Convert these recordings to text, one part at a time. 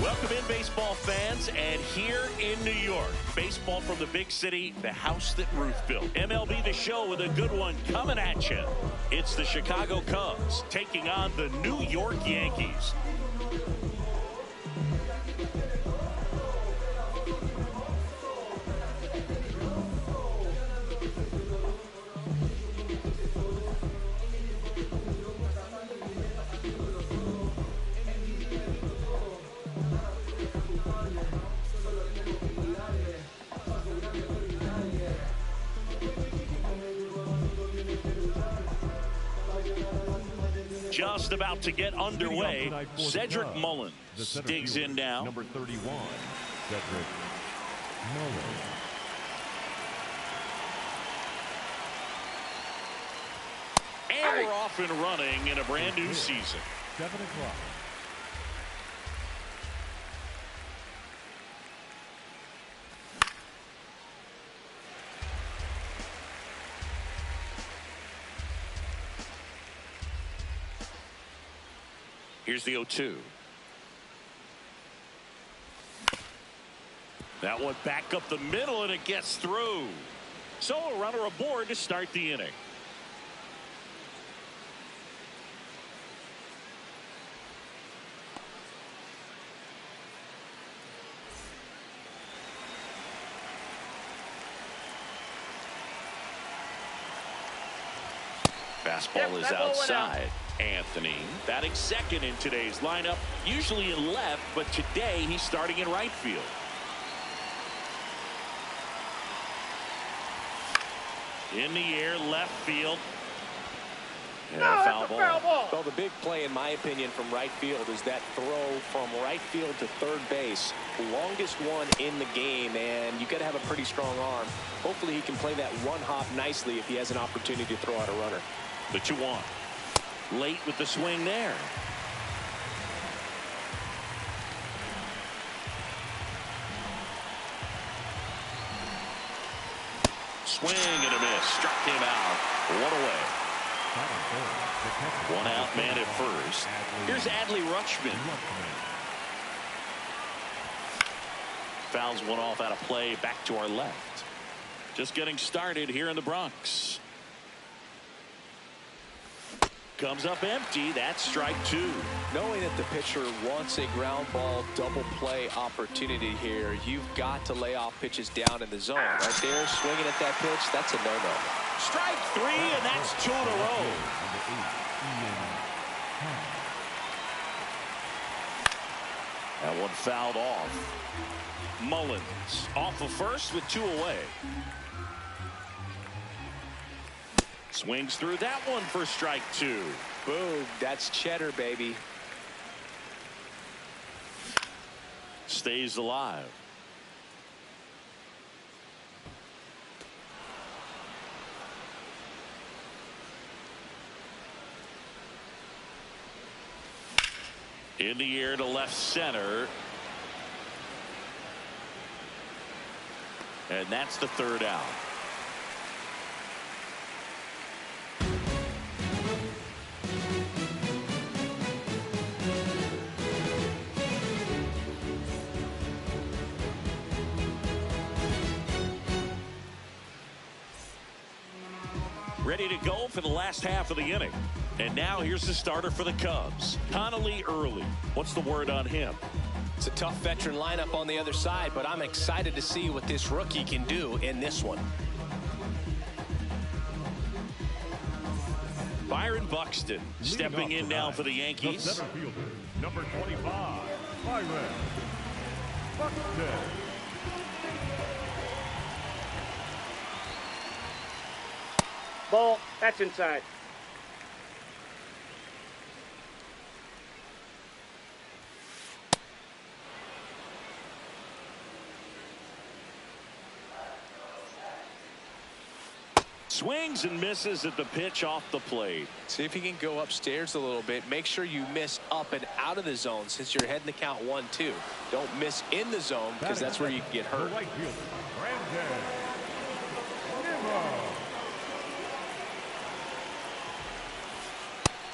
Welcome in, baseball fans, and here in New York, baseball from the big city, the house that Ruth built. MLB The Show with a good one coming at you. It's the Chicago Cubs taking on the New York Yankees. Just about to get underway. Cedric Mullins digs in now. Number 31, Cedric Mullins. And we're off and running in a brand new season. 7 o'clock. Here's the 0-2. That one back up the middle, and it gets through. So a runner aboard to start the inning. Fastball is outside. Anthony batting second in today's lineup, usually in left, but today he's starting in right field. In the air, left field. And a foul ball. Well, the big play, in my opinion, from right field is that throw from right field to third base. Longest one in the game, and you've got to have a pretty strong arm. Hopefully he can play that one hop nicely if he has an opportunity to throw out a runner. The 2-1. Late with the swing there. Swing and a miss. Struck him out. One away. One out, man at first. Here's Adley Rutschman. Fouls one off out of play. Back to our left. Just getting started here in the Bronx. Comes up empty. That's strike 2. Knowing that the pitcher wants a ground ball double play opportunity here, you've got to lay off pitches down in the zone. Right there, swinging at that pitch, that's a no-no. Strike 3, and that's 2 in a row. That one fouled off. Mullins off of first with 2 away. Swings through that one for strike 2. Boom, that's cheddar, baby. Stays alive. In the air to left center. And that's the 3rd out. Ready to go for the last half of the inning. And now here's the starter for the Cubs, Connolly Early. What's the word on him? It's a tough veteran lineup on the other side, but I'm excited to see what this rookie can do in this one. Byron Buxton stepping in now for the Yankees. The center fielder, number 25, Byron Buxton. Ball, that's inside. Swings and misses at the pitch off the plate. See if you can go upstairs a little bit. Make sure you miss up and out of the zone since you're heading the count 1-2. Don't miss in the zone because that's where you can get hurt. Right fielder, Brandon.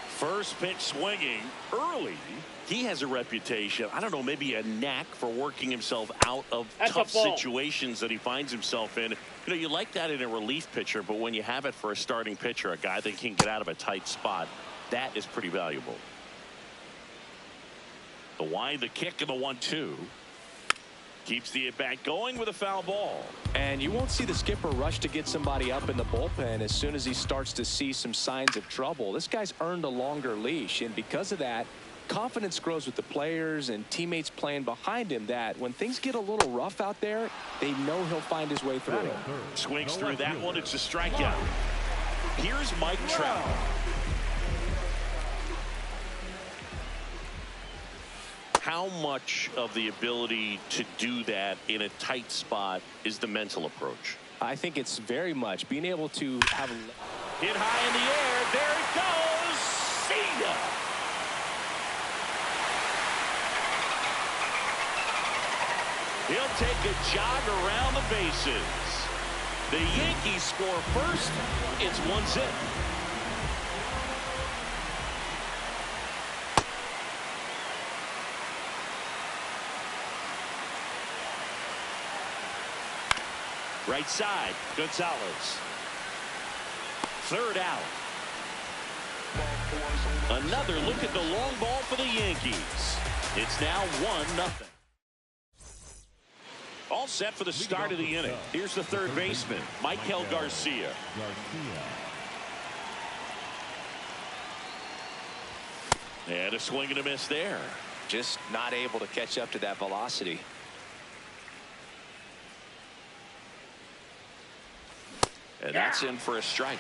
First pitch swinging early. He has a reputation, I don't know, maybe a knack for working himself out of tough situations that he finds himself in. You know, you like that in a relief pitcher, but when you have it for a starting pitcher, a guy that can get out of a tight spot, that is pretty valuable. The wind, the kick, and the 1-2. Keeps the at-bat going with a foul ball. And you won't see the skipper rush to get somebody up in the bullpen as soon as he starts to see some signs of trouble. This guy's earned a longer leash, and because of that, confidence grows with the players and teammates playing behind him that when things get a little rough out there, they know he'll find his way through. Swings through that one. It's a strikeout. Here's Mike Trout. how much of the ability to do that in a tight spot is the mental approach? I think it's very much being able to have hit high in the air. There it goes. See ya. He'll take a jog around the bases. The Yankees score first. It's 1-0. Right side, Gonzalez. Third out. Another look at the long ball for the Yankees. It's now 1-0. All set for the start of the inning. Here's the third baseman, Michael Garcia. And a swing and a miss there. just not able to catch up to that velocity. And that's in for a strike.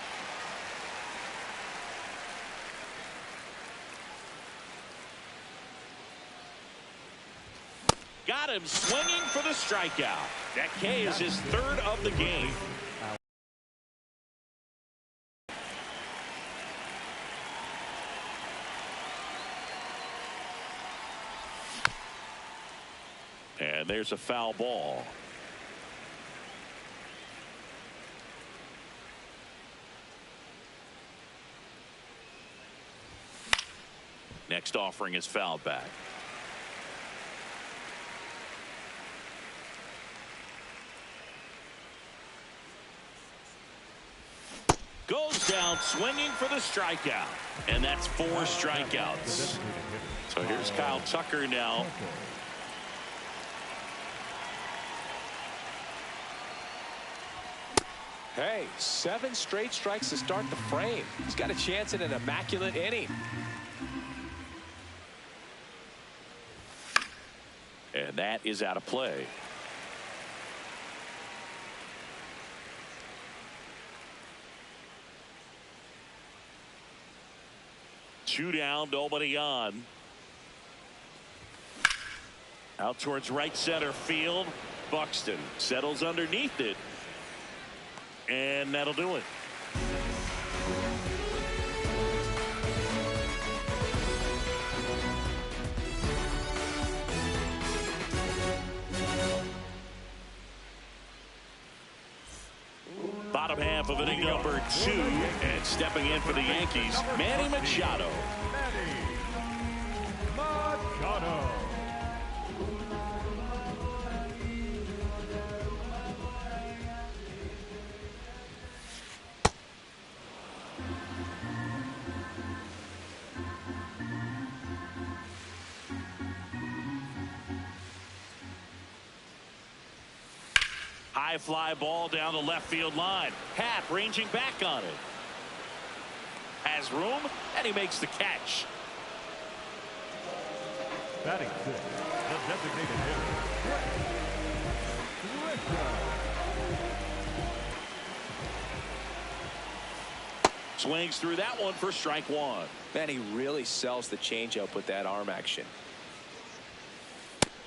Got him swinging for the strikeout. That K is his third of the game. And there's a foul ball. Next offering is fouled back. Goes down swinging for the strikeout. And that's 4 strikeouts. So here's Kyle Tucker now. Hey, 7 straight strikes to start the frame. He's got a chance at an immaculate inning. And that is out of play. Two down, nobody on. Out towards right center field. Buxton settles underneath it. And that'll do it. Bottom half of inning number 2, and stepping in for the Yankees, Manny Machado. High fly ball down the left field line. Happ ranging back on it. Has room, and he makes the catch. Batting 6, the designated hitter, Swings through that one for strike 1. Man, he really sells the changeup with that arm action.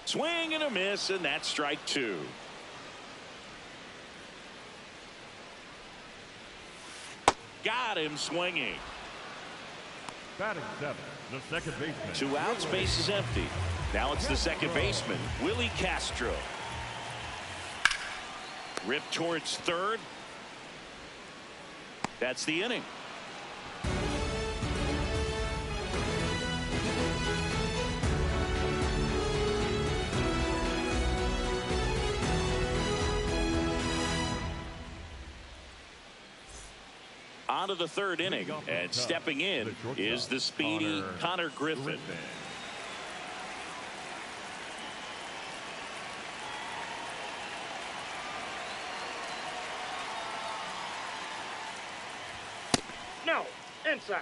Swing and a miss, and that's strike 2. Got him swinging. Batting 7, the second baseman. 2 outs, base is empty. Now it's the second baseman, Willie Castro. Ripped towards third. That's the inning. On to the third inning, and stepping in is the speedy Connor Griffin. No, inside.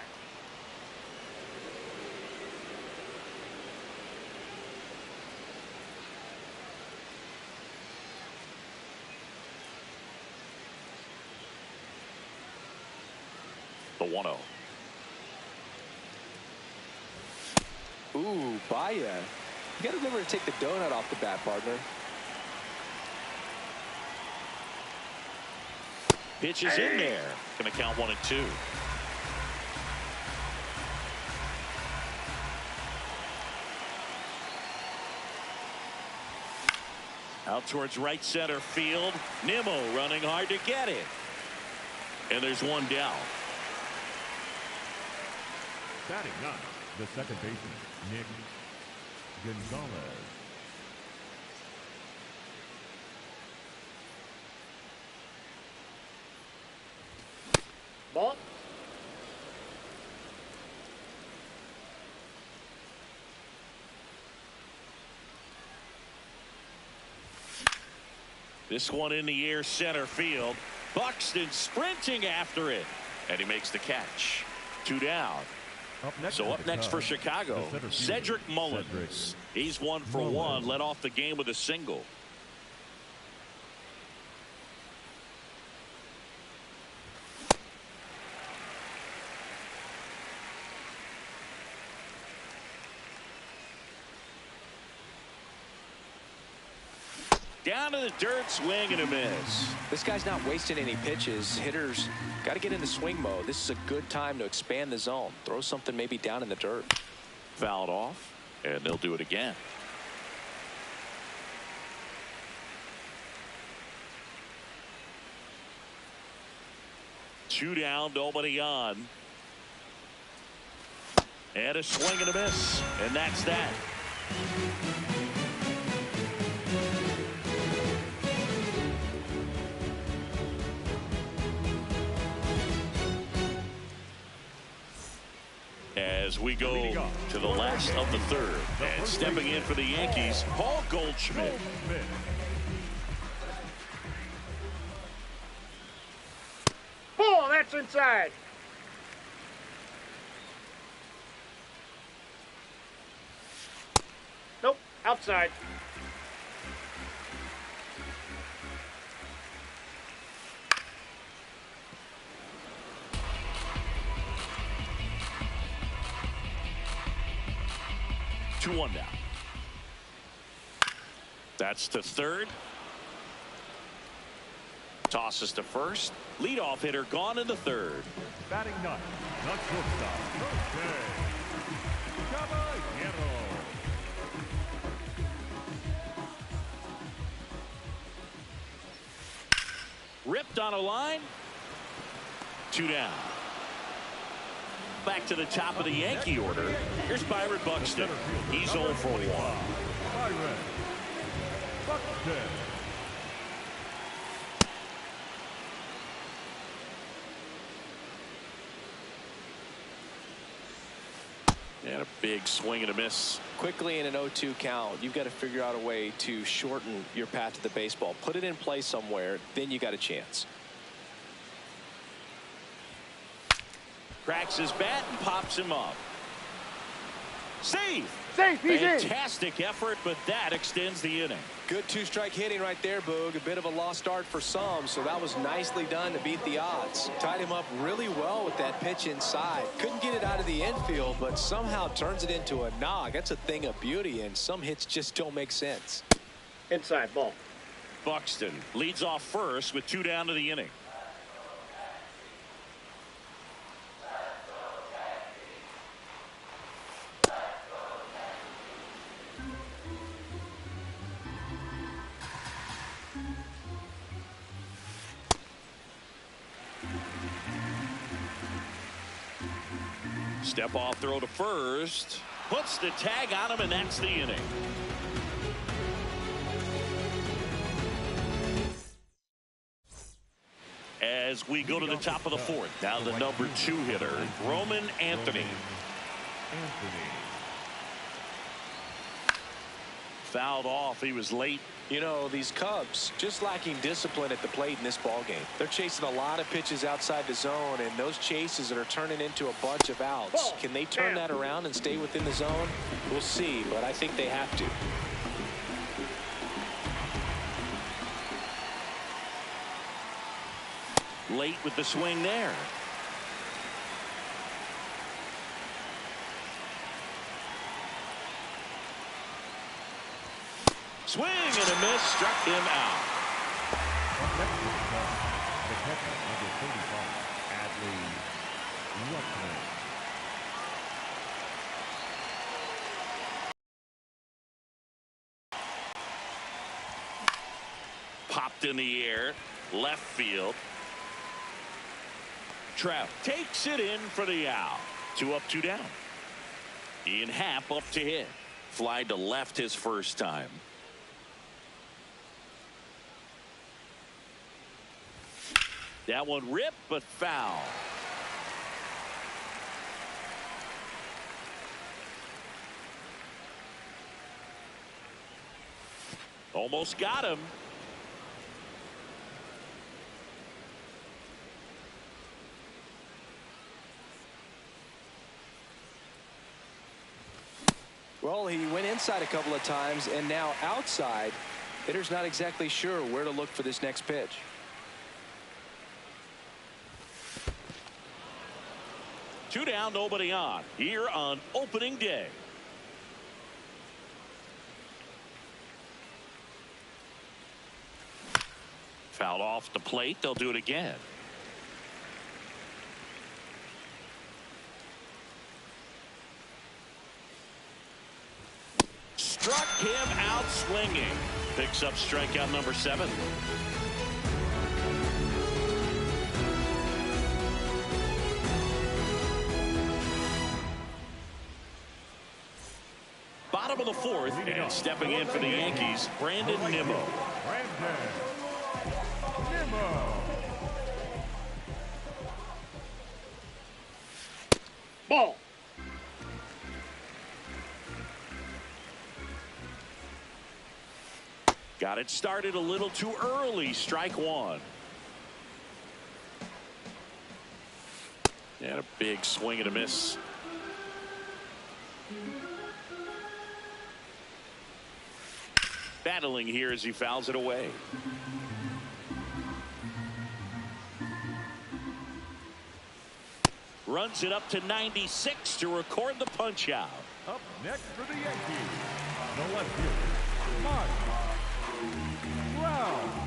The 1-0. Ooh, Baez. You got to remember to take the donut off the bat, partner. Pitch is in there. Going to count 1-2. Out towards right center field. Nimmo running hard to get it. And there's one down. Batting ninth, the second baseman, Nick Gonzalez. Ball. This one in the air, center field. Buxton sprinting after it. And he makes the catch. 2 down. So up next for Chicago, Cedric Mullins. He's 1 for 1, led off the game with a single. Down to the dirt, swing and a miss. This guy's not wasting any pitches. Hitters got to get into swing mode. This is a good time to expand the zone. Throw something maybe down in the dirt. Fouled off, and they'll do it again. Two down, nobody on. And a swing and a miss. And that's that. As we go to the last of the third. And stepping in for the Yankees, Paul Goldschmidt. Ball, that's inside. Nope, outside. One down. That's to third. Tosses to first. Leadoff hitter gone in the third. Batting ninth, the shortstop, Jose Caballero. Ripped on a line. 2 down. Back to the top of the Yankee order. Here's Byron Buxton. He's 0 for 1. Byron Buxton. And a big swing and a miss. Quickly in an 0-2 count, you've got to figure out a way to shorten your path to the baseball. Put it in play somewhere, then you got a chance. Cracks his bat and pops him up. Save. Safe, he's in. Fantastic effort, but that extends the inning. Good two-strike hitting right there, Boog. A bit of a lost start for some, so that was nicely done to beat the odds. Tied him up really well with that pitch inside. Couldn't get it out of the infield, but somehow turns it into a nog. That's a thing of beauty, and some hits just don't make sense. Inside, ball. Buxton leads off first with 2 down to the inning. Step off throw to first. Puts the tag on him, and that's the inning. As we go to the top of the fourth. Now the number 2 hitter, Roman Anthony. Fouled off. He was late. You know, these Cubs just lacking discipline at the plate in this ball game. They're chasing a lot of pitches outside the zone, and those chases are turning into a bunch of outs. Can they turn that around and stay within the zone? We'll see, but I think they have to. Late with the swing there. Swing and a miss, struck him out. Up next is the catcher, number 35, Adley Rutschman. Popped in the air, left field. Trout takes it in for the out. 2 up, 2 down. Ian Happ up to hit. Fly to left his first time. That one ripped, but foul. Almost got him. Well, he went inside a couple of times, and now outside. Hitter's not exactly sure where to look for this next pitch. Two down, nobody on. Here on opening day. Fouled off the plate. They'll do it again. Struck him out swinging. Picks up strikeout number 7. Bottom of the 4th, and stepping in for the Yankees, Brandon Nimmo. Ball. Got it started a little too early. Strike 1. And a big swing and a miss. Battling here as he fouls it away. Runs it up to 96 to record the punch out. Up next for the Yankees, the left fielder, Mike Brown.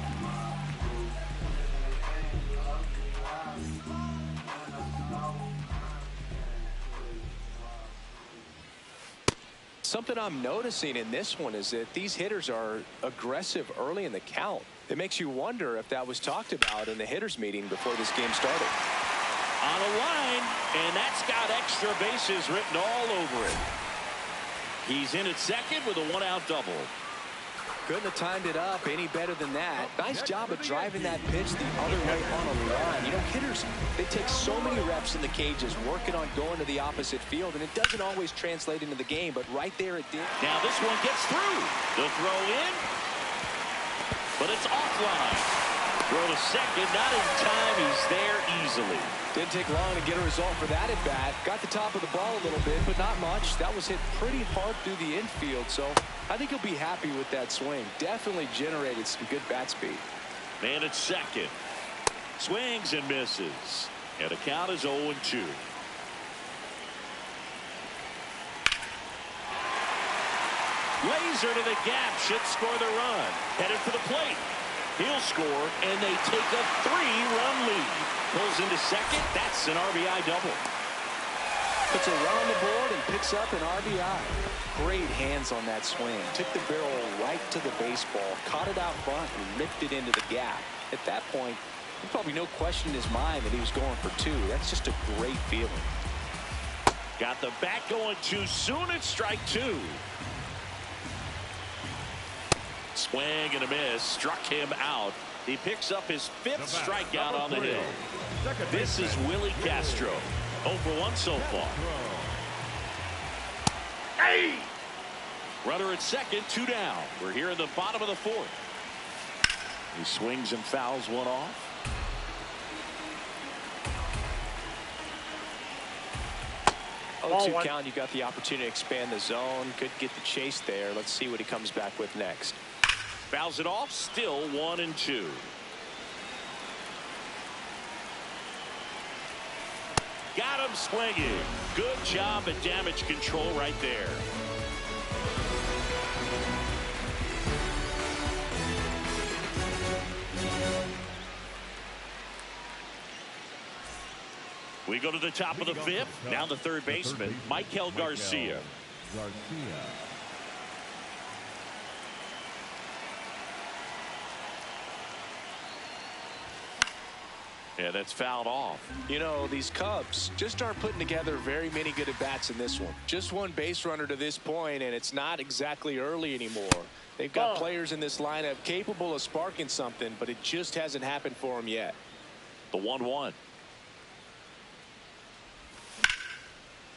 Something I'm noticing in this one is that these hitters are aggressive early in the count. It makes you wonder if that was talked about in the hitters meeting before this game started. On a line, and that's got extra bases written all over it. He's in at second with a 1-out double. Couldn't have timed it up any better than that. Nice job of driving that pitch the other way on a line. You know, hitters, they take so many reps in the cages working on going to the opposite field, and it doesn't always translate into the game, but right there it did. Now this one gets through. The throw in, but it's offline. Throw to second, not in time. He's there easily. Didn't take long to get a result for that at bat. Got the top of the ball a little bit, but not much. That was hit pretty hard through the infield, so I think he'll be happy with that swing. Definitely generated some good bat speed. Man at second. Swings and misses. And the count is 0-2. Laser to the gap. Should score the run. Headed for the plate. He'll score, and they take a 3-run lead. Pulls into second. That's an RBI double. Puts a run on the board and picks up an RBI. Great hands on that swing. Took the barrel right to the baseball, caught it out front, and ripped it into the gap. At that point, there's probably no question in his mind that he was going for 2. That's just a great feeling. Got the bat going too soon. It's strike 2. Swing and a miss. Struck him out. He picks up his 5th strikeout on the hill. This is Willie Castro. 0 for 1 so far. Hey! Runner at second, 2 down. We're here in the bottom of the 4th. He swings and fouls one off. Oh, 2 count. You got the opportunity to expand the zone. Could get the chase there. Let's see what he comes back with next. Fouls it off. Still 1-2. Got him swinging. Good job at damage control right there. We go to the top of the fifth. Now the third baseman, Michael Garcia. Yeah, that's fouled off. You know, these Cubs just aren't putting together very many good at-bats in this one. Just one base runner to this point, and it's not exactly early anymore. They've got players in this lineup capable of sparking something, but it just hasn't happened for them yet. The 1-1.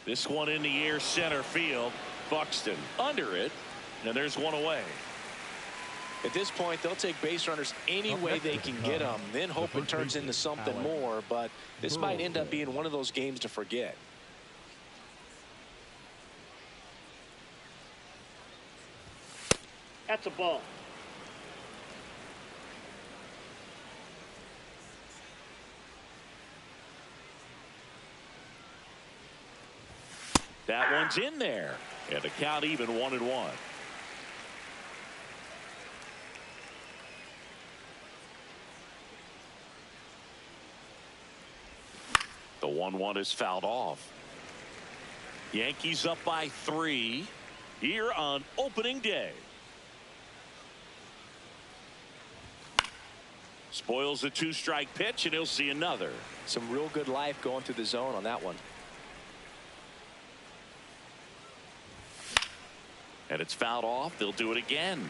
This one in the air, center field. Buxton under it, and there's one away. At this point, they'll take base runners any way they can get them, then hope it turns into something more. But this might end up being one of those games to forget. That's a ball. That one's in there, and the count even 1-1. The 1-1 is fouled off. Yankees up by 3 here on opening day. Spoils a 2-strike pitch, and he'll see another. Some real good life going through the zone on that one. And it's fouled off. They'll do it again.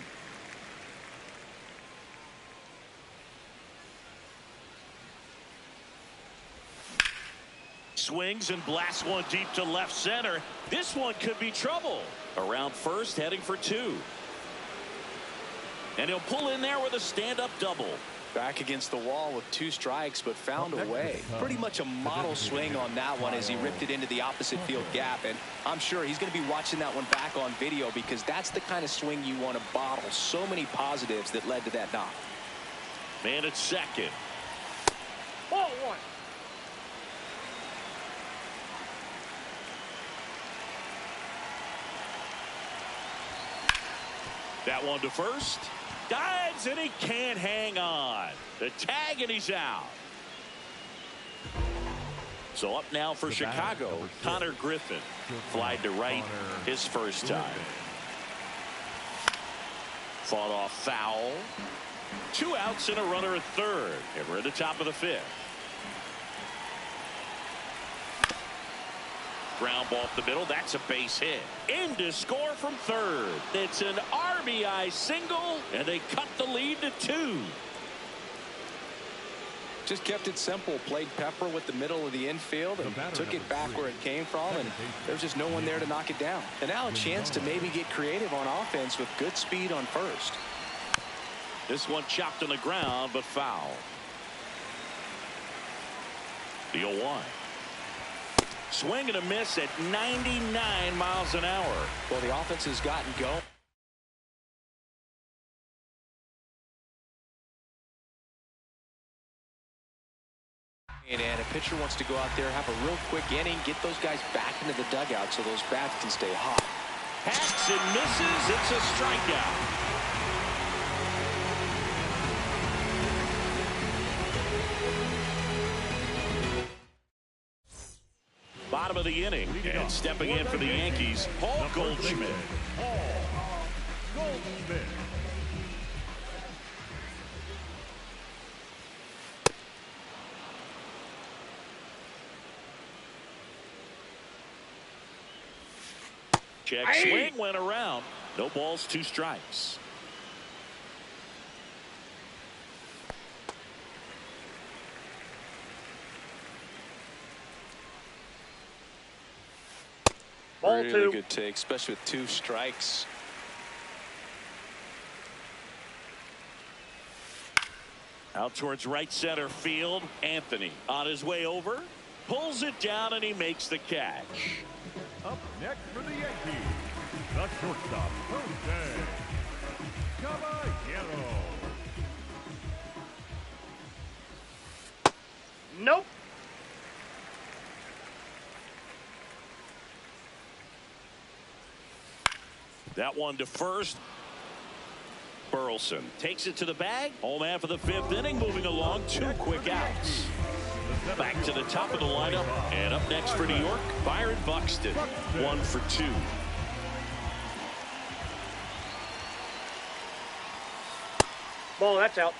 Swings and blasts one deep to left center. This one could be trouble. Around first, heading for 2. And he'll pull in there with a stand-up double. Back against the wall with 2 strikes, but found a way. Pretty much a model swing on that one as he ripped it into the opposite field gap. And I'm sure he's going to be watching that one back on video, because that's the kind of swing you want to bottle. So many positives that led to that knock. Man at second. Ball 1. That one to first. Dives, and he can't hang on. The tag, and he's out. So up now for Chicago, Connor Griffin. Flied to right his first time. Fought off foul. 2 outs and a runner at third. And we're at the top of the 5th. Ground ball up the middle. That's a base hit. In to score from third. It's an RBI single, and they cut the lead to 2. Just kept it simple. Played pepper with the middle of the infield and took it back where it came from, and there's just no one there to knock it down. And now a chance to maybe get creative on offense with good speed on first. This one chopped on the ground, but foul. The 0-1. Swing and a miss at 99 miles an hour. Well, the offense has gotten going. And a pitcher wants to go out there, have a real quick inning, get those guys back into the dugout so those bats can stay hot. Hacks and misses. It's a strikeout. Bottom of the inning, and stepping in for the Yankees, Paul Goldschmidt. Check swing went around. No balls, 2 strikes. Ball really 2. Good take, especially with 2 strikes. Out towards right center field. Anthony on his way over. Pulls it down, and he makes the catch. Up next for the Yankees, the shortstop, Jose Caballero. Nope. That one to first. Burleson takes it to the bag. Home man for the 5th inning, moving along. 2 quick outs. The Back to the top of the lineup. And up next for New York, Byron Buxton. 1 for 2. Ball, that's out.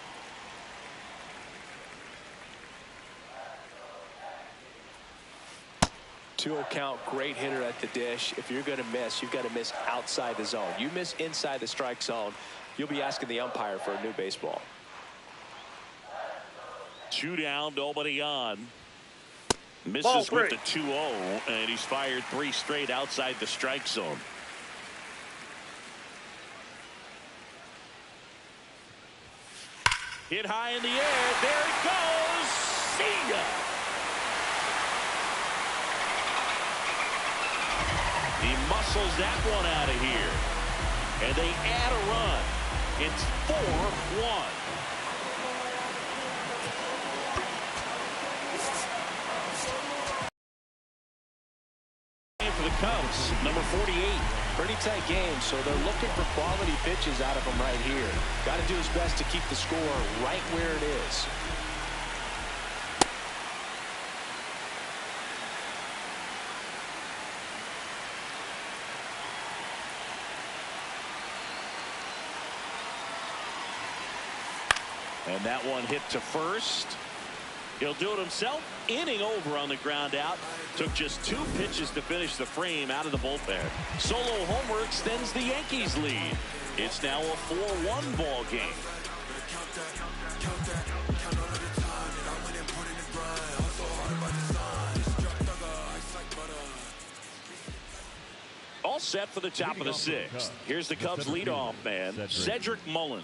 2-0 count, great hitter at the dish. If you're going to miss, you've got to miss outside the zone. You miss inside the strike zone, you'll be asking the umpire for a new baseball. 2 down, nobody on. Misses Ball with three. the 2-0, and he's fired 3 straight outside the strike zone. Hit high in the air. There it goes. See ya. He muscles that one out of here. And they add a run. It's 4-1. For the Cubs, number 48. Pretty tight game, so they're looking for quality pitches out of him right here. Got to do his best to keep the score right where it is. And that one hit to first. He'll do it himself. Inning over on the ground out. Took just 2 pitches to finish the frame out of the bullpen. Solo homer extends the Yankees lead. It's now a 4-1 ball game. All set for the top of the 6th. Here's the Cubs leadoff man, Cedric Mullins.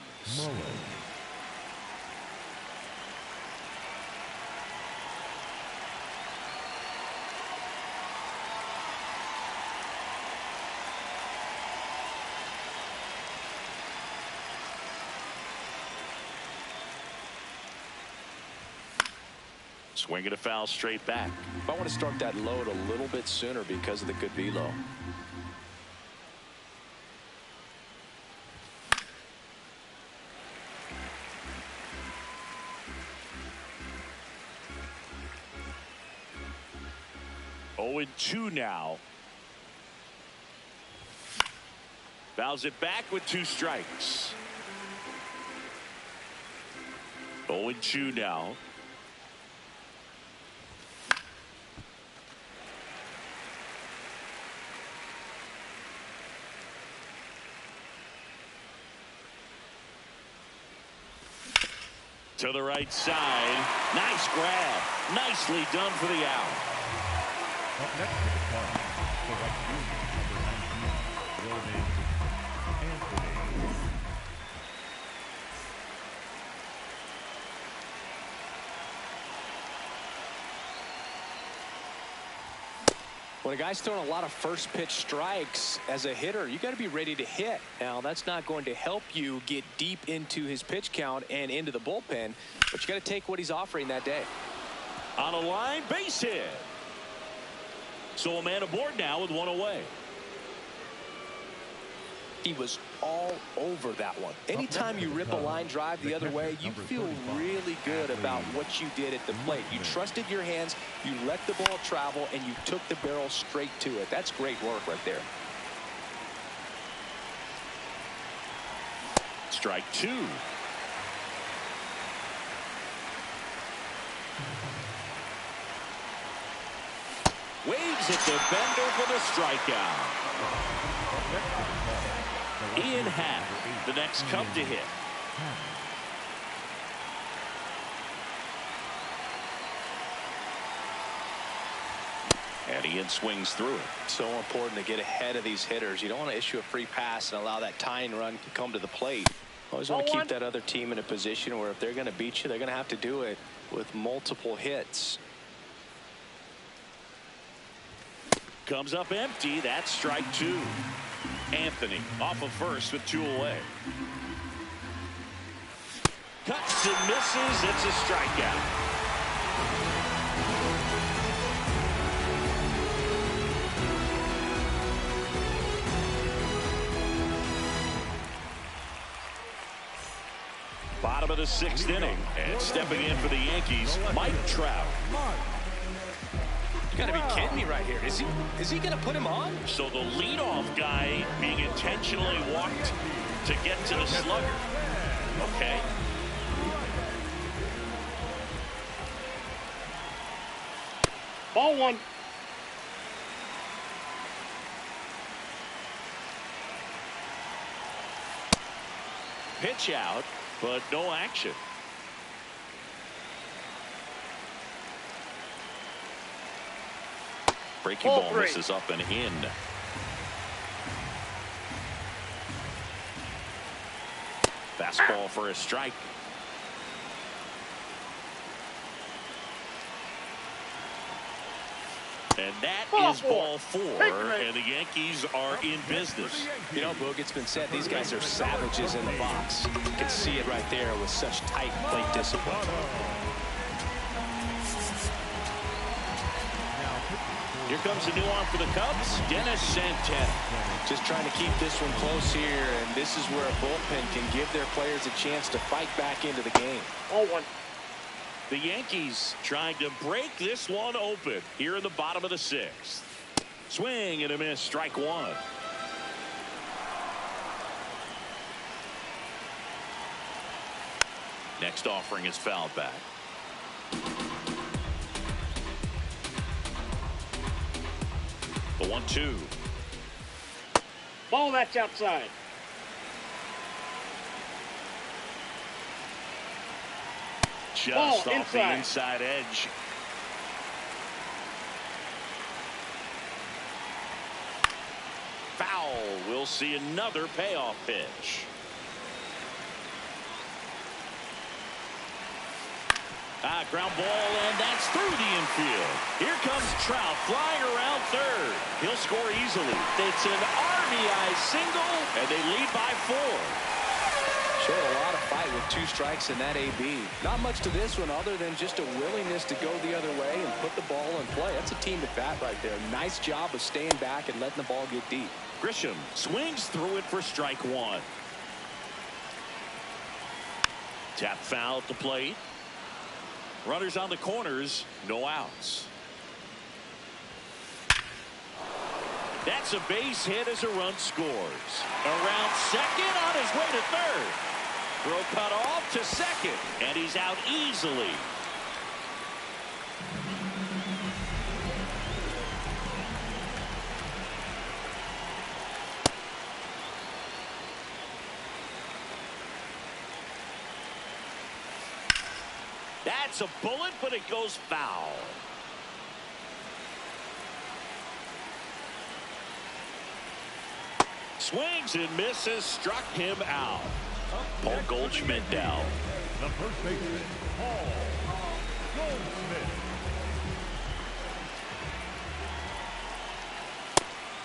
Swinging a foul straight back. I want to start that load a little bit sooner because of the good velo. Oh, 2 now. Fouls it back with 2 strikes. 0-2 now. To the right side. Nice grab. Nicely done for the out. Up next to the Cubs, the right fielder, number 19, Anthony. When a guy's throwing a lot of first pitch strikes as a hitter, you got to be ready to hit. Now, that's not going to help you get deep into his pitch count and into the bullpen, but you got to take what he's offering that day. On a line, base hit. So a man aboard now with 1 away. He was all over that one. Anytime you rip a line drive the other way, you feel really good about what you did at the plate. You trusted your hands, you let the ball travel, and you took the barrel straight to it. That's great work right there. Strike 2. Waves at the bender for the strikeout. Ian Happ, the next Cub to hit. And Ian swings through it. So important to get ahead of these hitters. You don't want to issue a free pass and allow that tying run to come to the plate. Always want to keep that other team in a position where if they're going to beat you, they're going to have to do it with multiple hits. Comes up empty. That's strike 2. Anthony off of first with 2 away. Cuts and misses. It's a strikeout. bottom of the 6th inning. And stepping in for the Yankees, Mike Trout. You gotta be kidding me right here. Is he gonna put him on? So the leadoff guy being intentionally walked to get to the slugger. Okay. Ball one. Pitch out, but no action. Breaking ball misses up and in. Fastball for a strike. And that is ball 4, and the Yankees are in business. You know, Boog, it's been said these guys are savages in the box. You can see it right there with such tight plate discipline. Here comes a new arm for the Cubs, Dennis Santana. Just trying to keep this one close here, and this is where a bullpen can give their players a chance to fight back into the game. Ball one. The Yankees trying to break this one open here in the bottom of the 6th. Swing and a miss, strike 1. Next offering is fouled back. The 1-2. Ball, that's outside. Just off the inside edge. Foul. We'll see another payoff pitch. Ground ball, and that's through the infield. Here comes Trout flying around third. He'll score easily. It's an RBI single, and they lead by 4. Showed a lot of fight with 2 strikes in that AB. Not much to this one other than just a willingness to go the other way and put the ball in play. That's a team at bat right there. Nice job of staying back and letting the ball get deep. Grisham swings through it for strike 1. Tap foul at the plate. Runners on the corners, no outs. That's a base hit as a run scores. Around second, on his way to third. Throw cut off to second, and he's out easily. That's a bullet, but it goes foul. Swings and misses, struck him out. Paul Goldschmidt down. The first baseman, Paul Goldschmidt.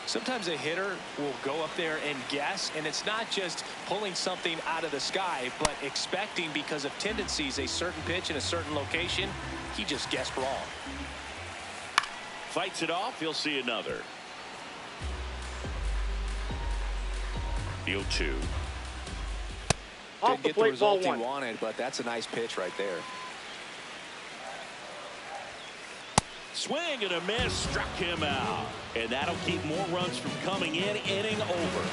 Sometimes a hitter will go up there and guess, and it's not just pulling something out of the sky, but expecting because of tendencies a certain pitch in a certain location. He just guessed wrong. Fights it off. He'll see another. The 0-2. Didn't get the result he wanted, but that's a nice pitch right there. Swing and a miss, struck him out. And that'll keep more runs from coming in, inning over.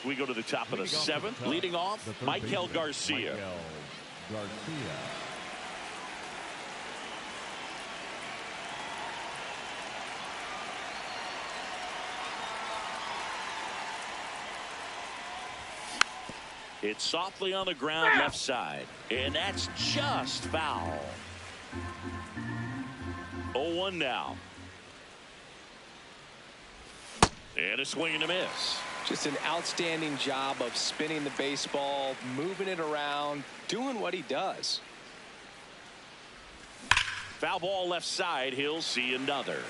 We go to the top of the 7th. Leading off, Michael Garcia. It's softly on the ground, left side. And that's just foul. 0-1 now. And a swing and a miss. Just an outstanding job of spinning the baseball, moving it around, doing what he does. Foul ball left side. He'll see another.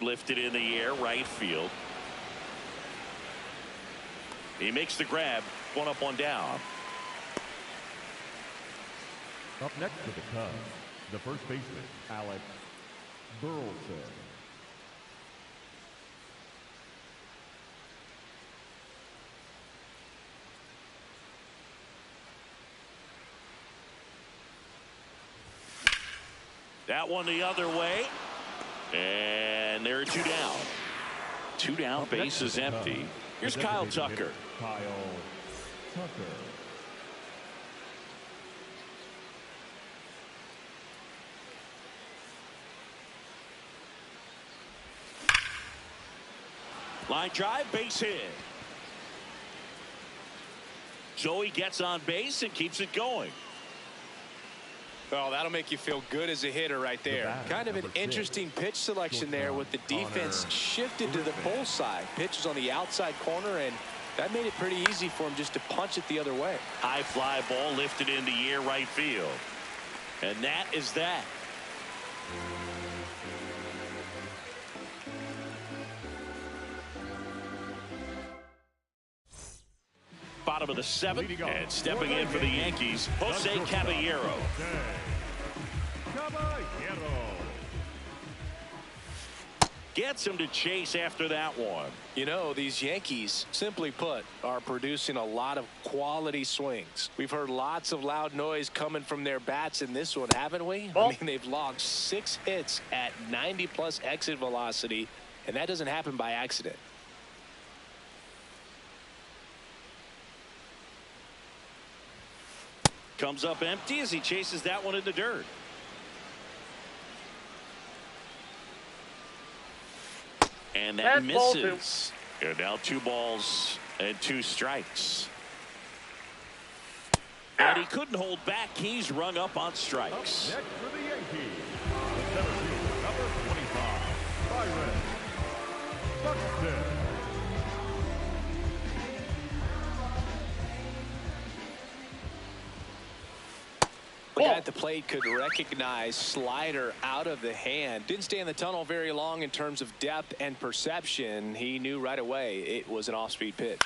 Lifted in the air, right field. He makes the grab. One up, one down. Up next for the Cubs, the first baseman, Alex Burleson. That one the other way. And there are two down. Two down, base is empty. Here's Kyle Tucker. Kyle Tucker. Line drive, base hit. So he gets on base and keeps it going. Well, that'll make you feel good as a hitter right there. Kind of an interesting pitch selection there with the defense shifted to the pull side. Pitch was on the outside corner, and that made it pretty easy for him just to punch it the other way. High fly ball lifted in the air right field. And that is that. Bottom of the seventh, and stepping in for the Yankees, Jose Caballero. Gets him to chase after that one. You know, these Yankees, simply put, are producing a lot of quality swings. We've heard lots of loud noise coming from their bats in this one, haven't we? I mean, they've logged 6 hits at 90-plus exit velocity, and that doesn't happen by accident. Comes up empty as he chases that one in the dirt. And that misses. And now 2 balls and 2 strikes. And he couldn't hold back. He's rung up on strikes. Up next for the Yankees, the center fielder, number 25, Byron Buxton. The guy at the plate could recognize slider out of the hand. Didn't stay in the tunnel very long in terms of depth and perception. He knew right away it was an off-speed pitch.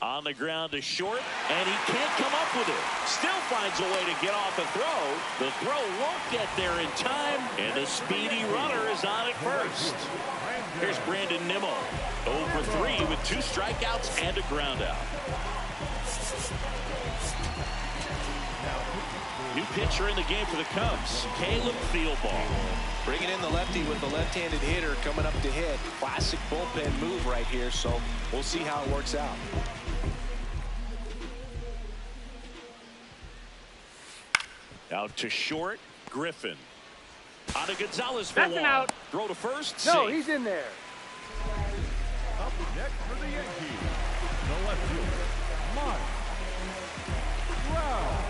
On the ground to short, and he can't come up with it. Still finds a way to get off a throw. The throw won't get there in time, and the speedy runner is on at first. Here's Brandon Nimmo. 0 for 3 with 2 strikeouts and a ground out. New pitcher in the game for the Cubs, Caleb Thielbar. Bringing in the lefty with the left-handed hitter coming up to hit. Classic bullpen move right here, so we'll see how it works out. Out to short, Griffin. On to Gonzalez for That's an one. out. Throw to first. No, safe. he's in there. Up next for the Yankees, the left fielder, Mike Trout.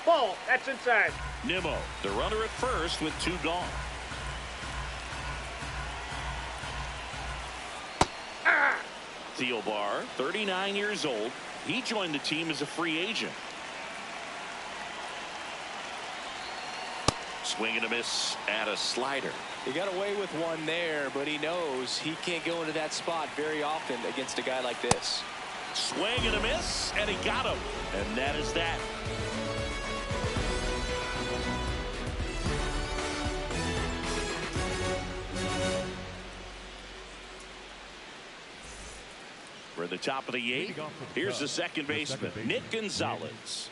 Ball. That's inside. Nimmo, the runner at first with 2 gone. Thielbar, 39 years old. He joined the team as a free agent. Swing and a miss at a slider. He got away with one there, but he knows he can't go into that spot very often against a guy like this. Swing and a miss, and he got him. And that is that. We're at the top of the 8th. Here's the second baseman, Nick Gonzalez.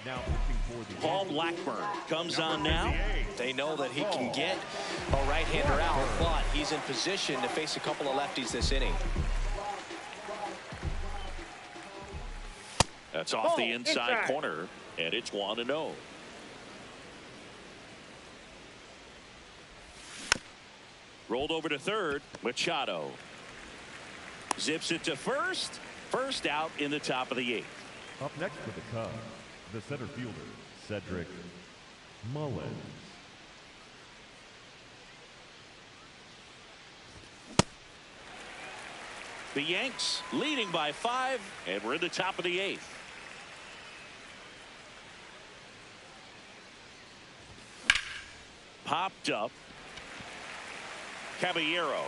Now pitching for the Paul Blackburn comes on now. They know that he can get a right-hander out, but he's in position to face a couple of lefties this inning. That's off the inside corner, and it's 1-0. Rolled over to third. Machado zips it to first. First out in the top of the 8th. Up next for the Cubs, the center fielder, Cedric Mullins. The Yanks leading by 5, and we're in the top of the 8th. Popped up. Caballero.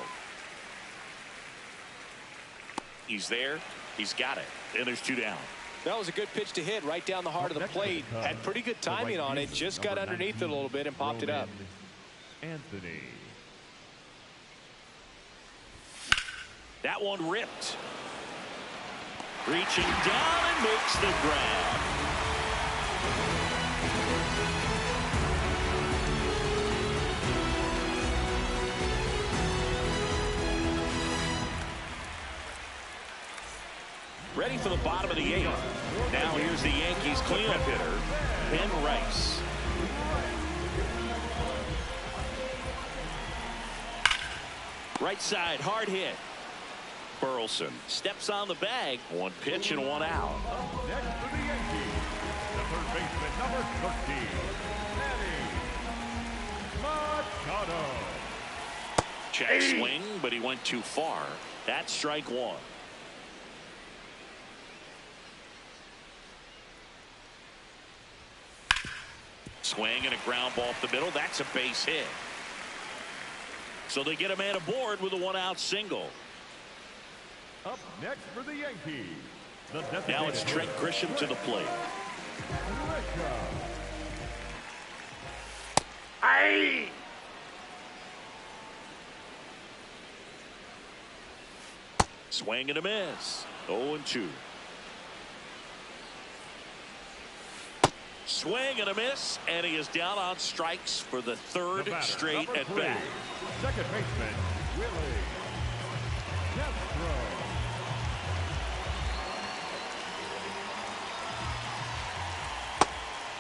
He's there. He's got it. And there's 2 down. That was a good pitch to hit right down the heart of the plate. Had pretty good timing on it. Just got underneath it a little bit and popped it up. Anthony. That one ripped. Reaching down and makes the grab. Ready for the bottom of the 8th. Now here's the Yankees cleanup hitter, Ben Rice. Right side, hard hit. Burleson steps on the bag. 1 pitch and 1 out. Next for the Yankees, the third baseman, number 13, Manny Machado. Check swing, but he went too far. That's strike 1. Swing and a ground ball up the middle. That's a base hit. So they get a man aboard with a 1-out single. Up next for the Yankees, the Now it's Trent Grisham to the plate. Aye. Swing and a miss. 0-2. Swing and a miss, and he is down on strikes for the 3rd straight at bat. Second baseman, Willie Castro.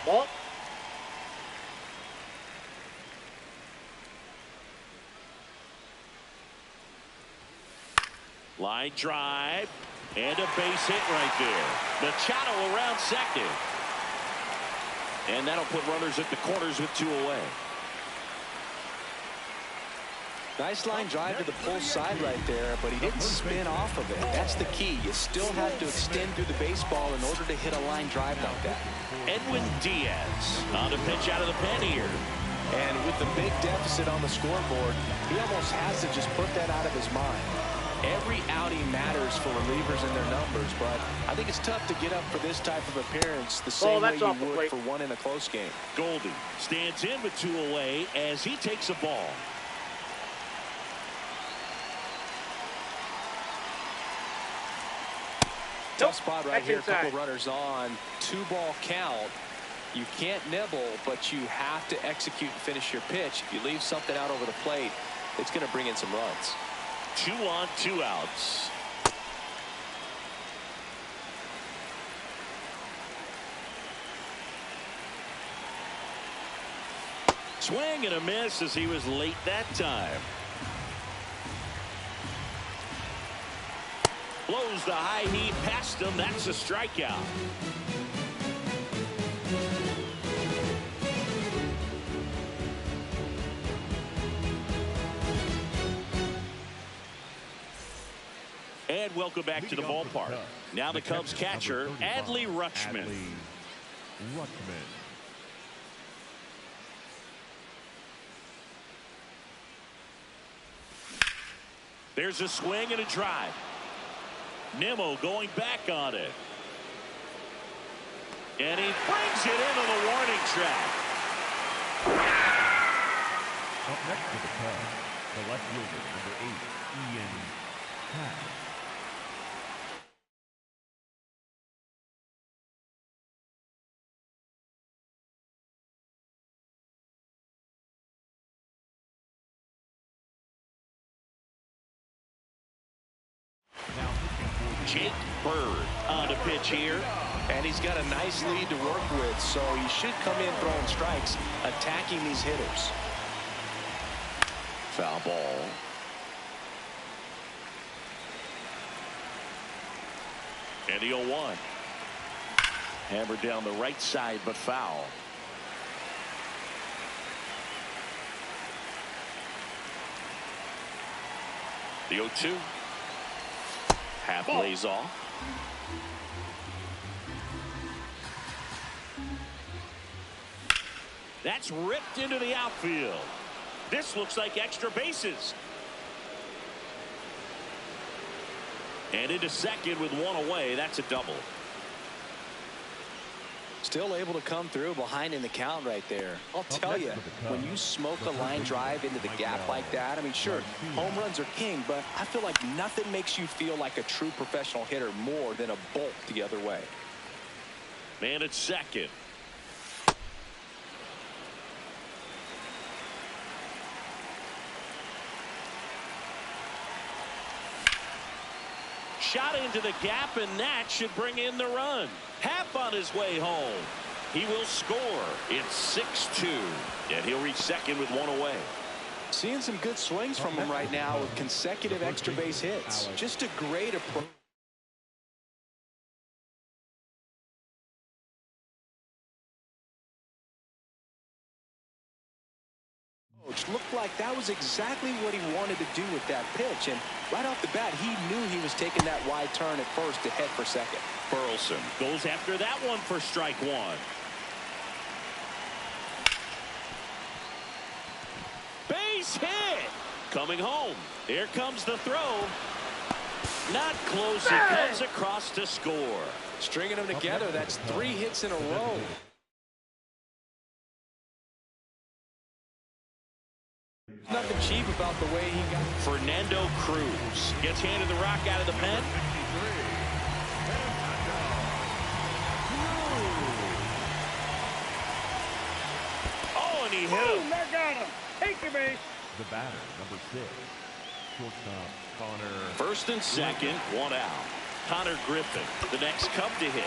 Ball. Line drive, and a base hit right there. Machado around second. And that'll put runners at the corners with 2 away. Nice line drive to the pull side right there, but he didn't spin off of it. That's the key. You still have to extend through the baseball in order to hit a line drive like that. Edwin Diaz on the pitch out of the pen here. And with the big deficit on the scoreboard, he almost has to just put that out of his mind. Every outing matters for relievers and their numbers, but I think it's tough to get up for this type of appearance the same way you would for one in a close game. Goldie stands in with 2 away as he takes a ball. Tough spot right here. Couple runners on. 2-ball count. You can't nibble, but you have to execute and finish your pitch. If you leave something out over the plate, it's going to bring in some runs. 2 on, 2 outs. Swing and a miss as he was late that time. Blows the high heat past him. That's a strikeout. And welcome back to the ballpark. Now the Cubs catcher, Adley Rutschman. There's a swing and a drive. Nimmo going back on it. And he brings it into the warning track. Up next to the Cubs, The left fielder, number 8, Ian Happ. Jake Bird on the pitch here. And he's got a nice lead to work with, so he should come in throwing strikes, attacking these hitters. Foul ball. And the 0-1. Hammered down the right side, but foul. The 0-2. Half lays off. That's ripped into the outfield. This looks like extra bases. And into second with one away. That's a double. Still able to come through behind in the count right there. I'll tell you, when you smoke a line drive into the gap like that, I mean, sure, home runs are king, but I feel like nothing makes you feel like a true professional hitter more than a bolt the other way. Man at second. Shot into the gap, and that should bring in the run. Happ on his way home. He will score. It's 6-2, and he'll reach second with one away. Seeing some good swings from him right now with consecutive extra base hits. Just a great approach. Looked like that was exactly what he wanted to do with that pitch, and right off the bat he knew he was taking that wide turn at first to head for second. Burleson goes after that one for strike one. Base hit. Coming home. Here comes the throw. Not close. He comes across to score. Stringing them together, that's 3 hits in a row. Nothing cheap about the way he got. Fernando Cruz gets handed the rock out of the pen. Oh, and he hit him. That got him. Take your base. The batter, number 6, shortstop Connor. First and second, one out. Connor Griffin, the next Cub to hit.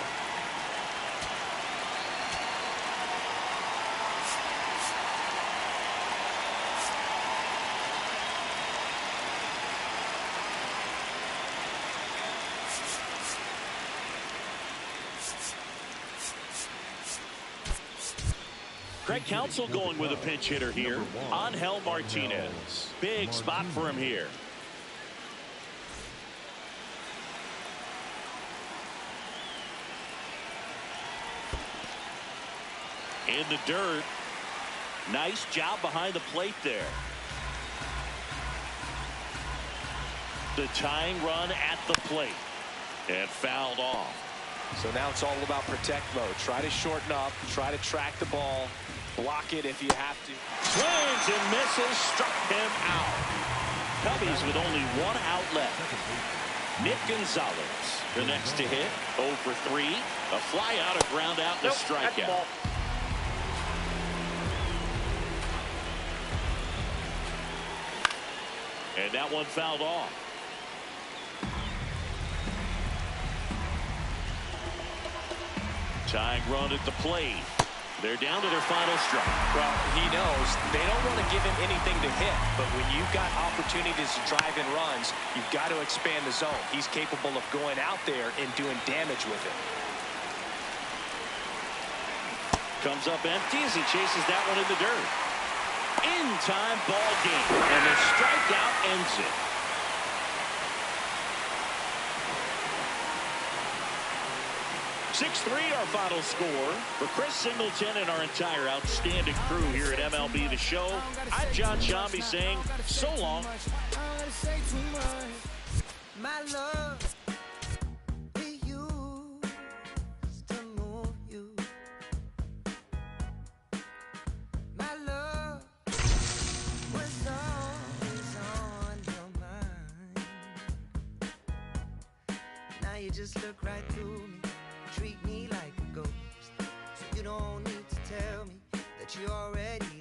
Craig Counsell going with a pinch hitter here. Angel Martinez. Big spot for him here. In the dirt. Nice job behind the plate there. The tying run at the plate. And fouled off. So now it's all about protect mode. Try to shorten up. Try to track the ball. Block it if you have to. Swings and misses. Struck him out. Cubbies with only one out left. Nick Gonzalez, the next to hit. 0 for 3. A fly out, a ground out, and a strikeout. And that one fouled off. Tying run at the plate. They're down to their final strike. Well, he knows they don't want to give him anything to hit, but when you've got opportunities to drive in runs, you've got to expand the zone. He's capable of going out there and doing damage with it. Comes up empty as he chases that one in the dirt. In-time ball game, and the strikeout ends it. 6-3 our final score. For Chris Singleton and our entire outstanding crew here at MLB The Show, I'm John Shambi saying so long. My love. Now you just look right through me, treat me like a ghost. So you don't need to tell me that you already